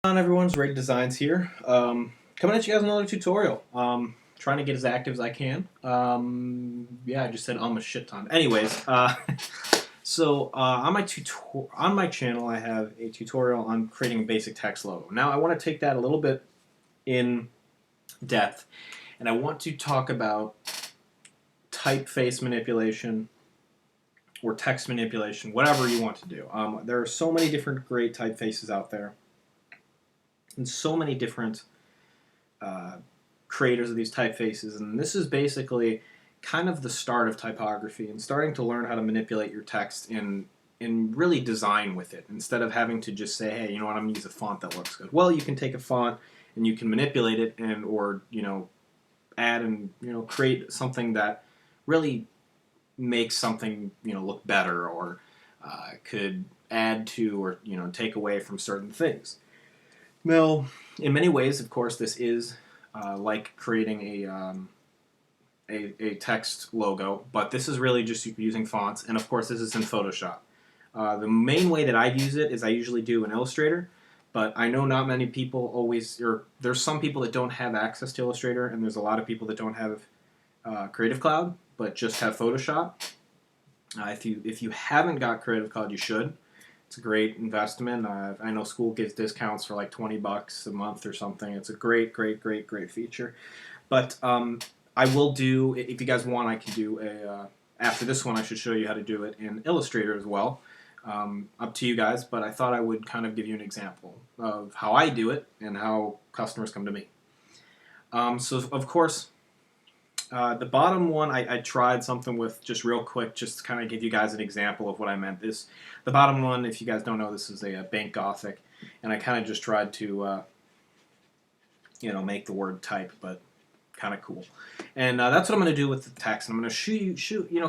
On everyone's Rig Designs here. Coming at you guys with another tutorial. Trying to get as active as I can. Yeah, I just said a shit ton. Anyways, on my channel, I have a tutorial on creating a basic text logo. Now, I want to take that a little bit in depth, and I want to talk about typeface manipulation or text manipulation, whatever you want to do. There are so many different great typefaces out there, and so many different creators of these typefaces, and this is basically kind of the start of typography and starting to learn how to manipulate your text and really design with it instead of having to just say, hey, you know what, I'm going to use a font that looks good. Well, you can take a font and you can manipulate it or add and create something that really makes something look better or could add to or take away from certain things. Well, in many ways, of course, this is like creating a text logo, but this is really just using fonts, and of course, this is in Photoshop. The main way that I use it is I usually do in Illustrator, but I know not many people there's some people that don't have access to Illustrator, and there's a lot of people that don't have Creative Cloud, but just have Photoshop. If you haven't got Creative Cloud, you should. It's a great investment. I know school gives discounts for like $20 a month or something. It's a great feature. But I will do, if you guys want, I can do after this one, I should show you how to do it in Illustrator as well. Up to you guys, but I thought I would kind of give you an example of how I do it and how customers come to me. So, of course, the bottom one, I tried something with just real quick, just to kind of give you guys an example of what I meant. The bottom one, if you guys don't know, this is a Bank Gothic, and I kind of just tried to, make the word type, but kind of cool. And that's what I'm going to do with the text. I'm going to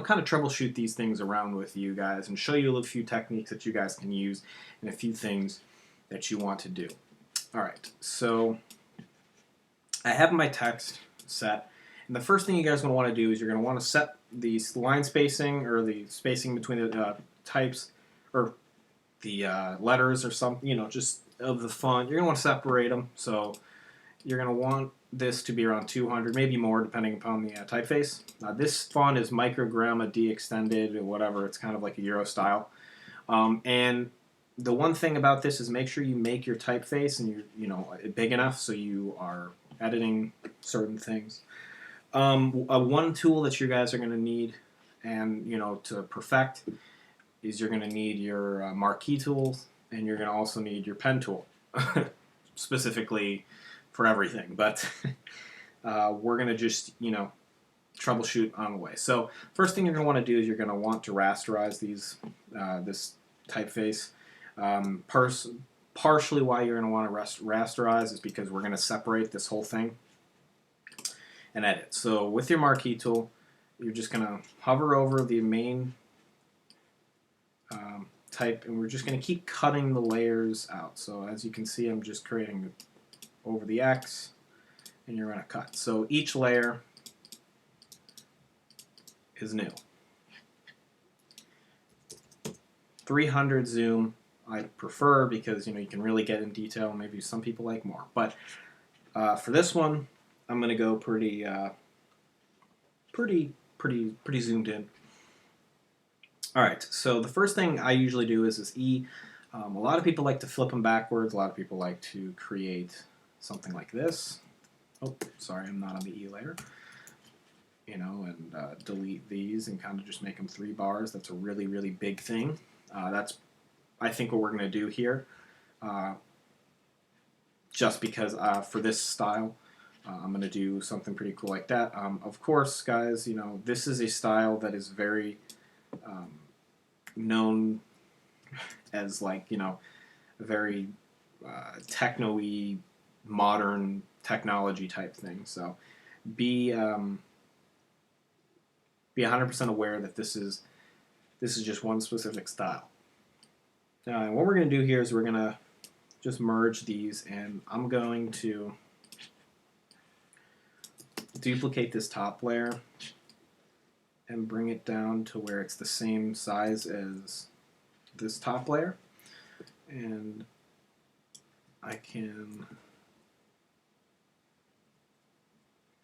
kind of troubleshoot these things around with you guys and show you a few techniques that you guys can use and a few things that you want to do. All right, so I have my text set. And the first thing you guys want to do is you're going to want to set the line spacing or the spacing between the types or the letters or something, just of the font. You're going to want to separate them. So you're going to want this to be around 200, maybe more, depending upon the typeface. This font is Microgramma D extended or whatever. It's kind of like a Euro style. And the one thing about this is make sure you make your typeface and you're big enough so you are editing certain things. One tool that you guys are going to need and to perfect is you're going to need your marquee tools, and you're going to also need your pen tool specifically for everything, but we're going to just troubleshoot on the way. So first thing you're going to want to do is you're going to want to rasterize this typeface. Partially why you're going to want to rasterize is because we're going to separate this whole thing and edit. So with your marquee tool, you're just going to hover over the main type, and we're just going to keep cutting the layers out. So as you can see, I'm just creating over the X, and you're going to cut. So each layer is new. 300 zoom I prefer because you can really get in detail. Maybe some people like more, but for this one, I'm going to go pretty zoomed in. All right, so the first thing I usually do is this E. A lot of people like to flip them backwards. A lot of people like to create something like this. Oh, sorry, I'm not on the E layer. And delete these and kind of just make them 3 bars. That's a really big thing. That's, I think, what we're going to do here. Just because for this style, I'm going to do something pretty cool like that. Of course, guys, this is a style that is very known as a very techno-y, modern technology type thing. So be 100% aware that this is just one specific style. Now, what we're going to do here is we're going to just merge these, and I'm going to duplicate this top layer and bring it down to where it's the same size as this top layer, and I can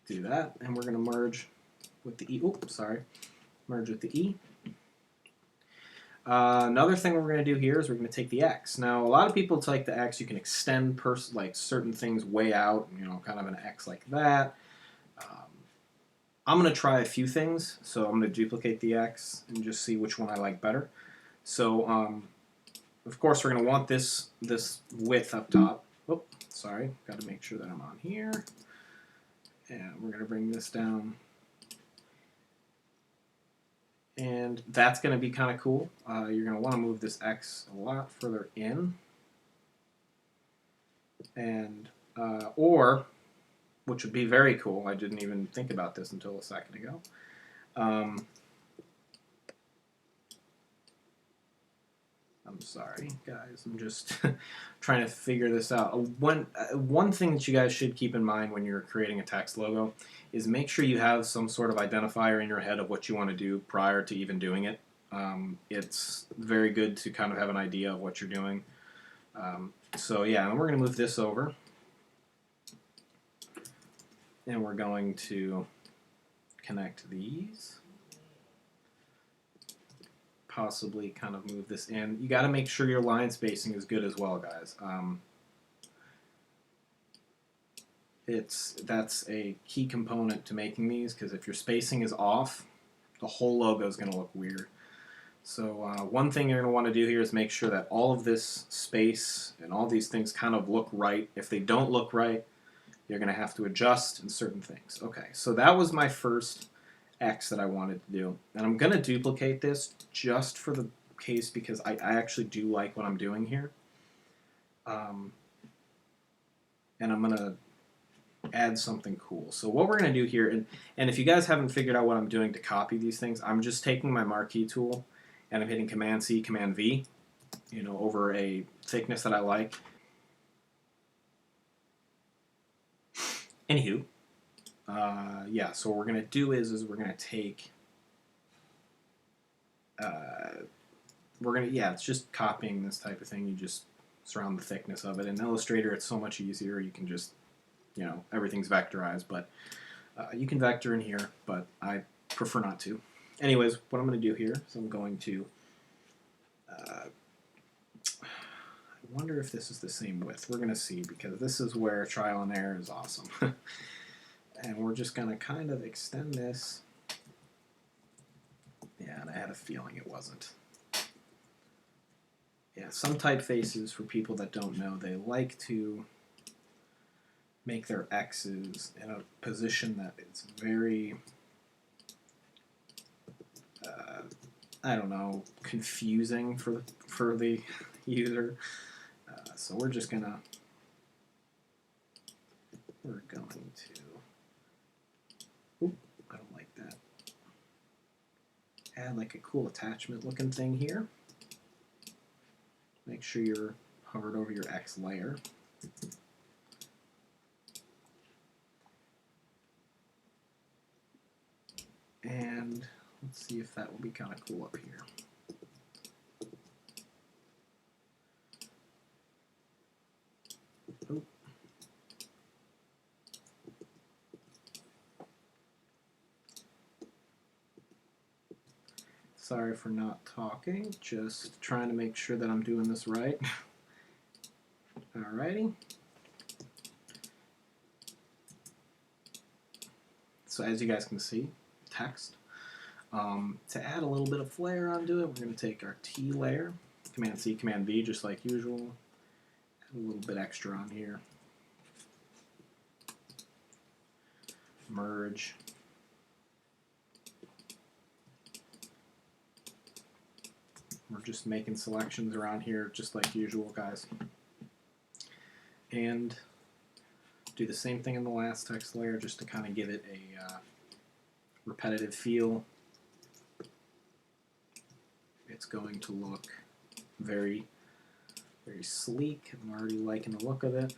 do that, and we're going to merge with the E. Oops, sorry. Merge with the E. Another thing we're going to do here is we're going to take the X. Now, a lot of people take the X. You can extend like certain things way out, you know, kind of an X like that. I'm going to try a few things, so I'm going to duplicate the X and just see which one I like better. So, of course, we're going to want this width up top. Oh, sorry, got to make sure that I'm on here. And we're going to bring this down. And that's going to be kind of cool. You're going to want to move this X a lot further in. And, or, which would be very cool, I didn't even think about this until a second ago. I'm sorry, guys. I'm just trying to figure this out. One thing that you guys should keep in mind when you're creating a text logo is make sure you have some sort of identifier in your head of what you want to do prior to even doing it. It's very good to kind of have an idea of what you're doing. So yeah, and we're going to move this over. And we're going to connect these. Possibly kind of move this in. You got to make sure your line spacing is good as well, guys. That's a key component to making these, because if your spacing is off, the whole logo is going to look weird. So one thing you're going to want to do here is make sure that all of this space and all these things kind of look right. If they don't look right, you're going to have to adjust in certain things. Okay, so that was my first X that I wanted to do. And I'm going to duplicate this just for the case because I actually do like what I'm doing here. And I'm going to add something cool. So what we're going to do here, and if you guys haven't figured out what I'm doing to copy these things, I'm just taking my marquee tool and I'm hitting Command-C, Command-V, you know, over a thickness that I like. Anywho, yeah, so what we're going to do is we're going to take, it's just copying this type of thing. You just surround the thickness of it. In Illustrator, it's so much easier. You can just, you know, everything's vectorized, but you can vector in here, but I prefer not to. Anyways, what I'm going to do here is I'm going to, I wonder if this is the same width. We're going to see, because this is where trial and error is awesome. And we're just going to kind of extend this. Yeah, and I had a feeling it wasn't. Yeah, some typefaces, for people that don't know, they like to make their X's in a position that it's very, I don't know, confusing for the user. So we're just gonna, oop, I don't like that. Add like a cool attachment looking thing here. Make sure you're hovered over your X layer. And let's see if that will be kind of cool up here. Oop. Sorry for not talking, just trying to make sure that I'm doing this right. Alrighty. So as you guys can see, text. To add a little bit of flair onto it, we're going to take our T layer, Command-C, Command-V, just like usual. Add a little bit extra on here. Merge. We're just making selections around here, just like usual, guys. And do the same thing in the last text layer, just to kind of give it a repetitive feel. It's going to look very, very sleek. I'm already liking the look of it.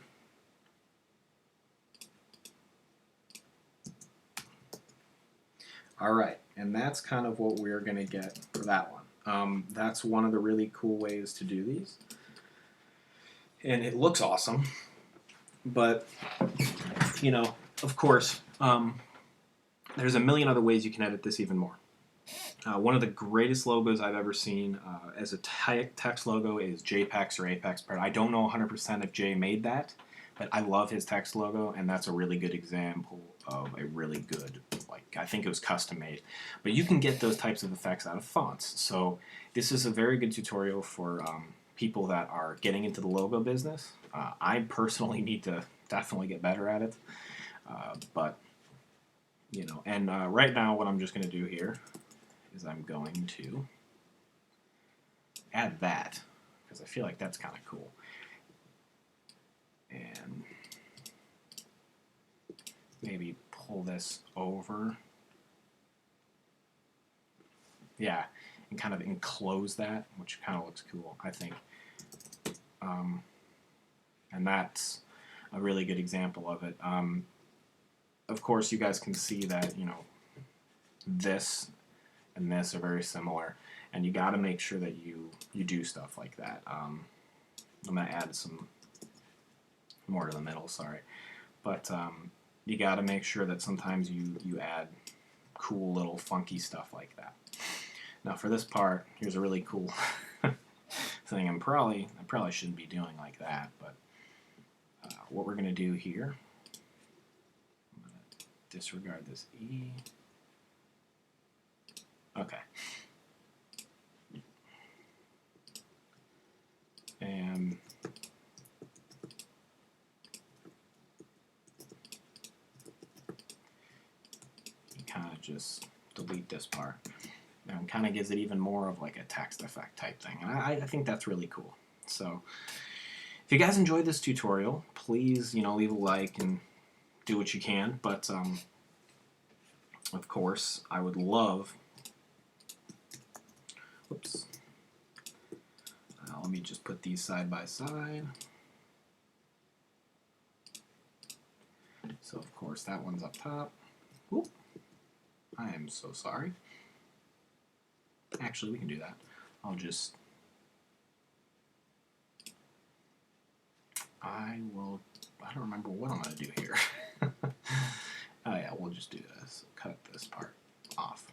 All right, and that's kind of what we're going to get for that one. That's one of the really cool ways to do these. and it looks awesome. But, you know, of course, there's a million other ways you can edit this even more. One of the greatest logos I've ever seen as a text logo is JPEX or Apex. I don't know 100% if Jay made that, but I love his text logo, and that's a really good example of a really good, like, I think it was custom made. But you can get those types of effects out of fonts. So this is a very good tutorial for people that are getting into the logo business. I personally need to definitely get better at it. But, you know, and right now what I'm just going to do here is I'm going to add that, because I feel like that's kind of cool. And maybe pull this over. Yeah, and kind of enclose that, which kind of looks cool, I think. And that's a really good example of it. Of course, you guys can see that, you know, this and this are very similar, and you got to make sure that you do stuff like that. I'm going to add some more to the middle, sorry. But you got to make sure that sometimes you add cool little funky stuff like that. Now for this part, here's a really cool thing. I probably shouldn't be doing like that, but what we're going to do here, I'm going to disregard this E. Okay. And you kind of just delete this part. And kind of gives it even more of like a text effect type thing. And I think that's really cool. So if you guys enjoyed this tutorial, please, you know, leave a like and do what you can. But of course, I would love. Whoops. Let me just put these side by side. So of course that one's up top. Oop. I am so sorry. Actually, we can do that. I don't remember what I'm going to do here. Oh yeah, we'll just do this. Cut this part off.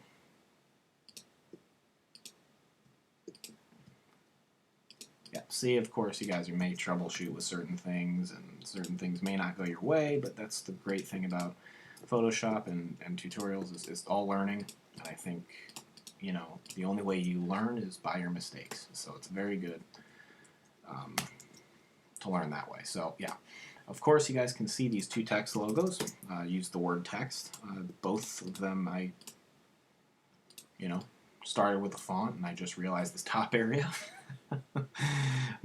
Yeah, see, of course, you guys may troubleshoot with certain things, and certain things may not go your way, but that's the great thing about Photoshop and tutorials is it's all learning, and I think, you know, the only way you learn is by your mistakes, so it's very good to learn that way. So, yeah. Of course, you guys can see these two text logos. Use the word text. Both of them I, you know, started with the font, and I just realized this top area.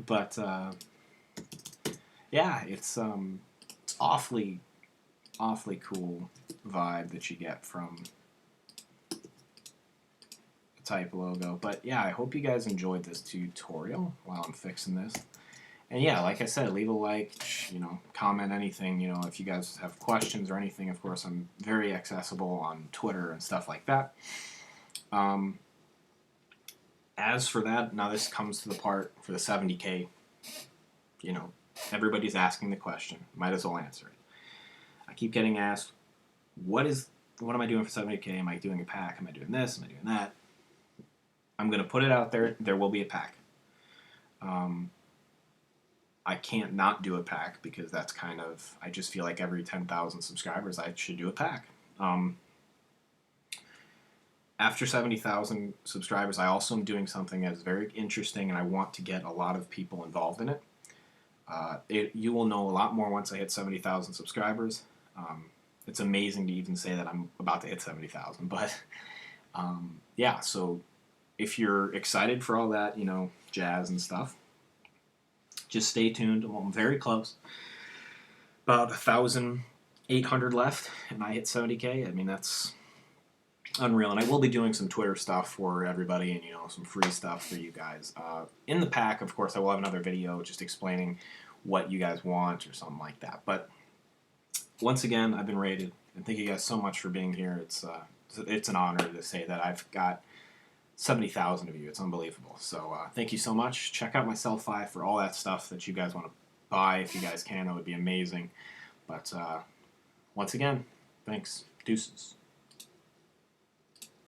But yeah, it's awfully cool vibe that you get from the type logo. But yeah, I hope you guys enjoyed this tutorial while I'm fixing this. And yeah, like I said, leave a like, you know, comment anything, you know, if you guys have questions or anything. Of course, I'm very accessible on Twitter and stuff like that. As for that, now this comes to the part for the 70K. You know, everybody's asking the question. Might as well answer it. I keep getting asked, what am I doing for 70K? Am I doing a pack? Am I doing this? Am I doing that? I'm going to put it out there. There will be a pack. I can't not do a pack because that's kind of, I just feel like every 10,000 subscribers I should do a pack. After 70,000 subscribers, I also am doing something that is very interesting, and I want to get a lot of people involved in it. You will know a lot more once I hit 70,000 subscribers. It's amazing to even say that I'm about to hit 70,000, but yeah, so if you're excited for all that, you know, jazz and stuff, just stay tuned. I'm very close. About 1,800 left, and I hit 70K. I mean, that's unreal. And I will be doing some Twitter stuff for everybody, and, you know, some free stuff for you guys. In the pack, of course, I will have another video just explaining what you guys want or something like that. But once again, I've been rated, and thank you guys so much for being here. It's an honor to say that I've got 70,000 of you. It's unbelievable. So thank you so much. Check out my Self-Fi for all that stuff that you guys want to by if you guys can. That would be amazing. But once again, thanks. Deuces.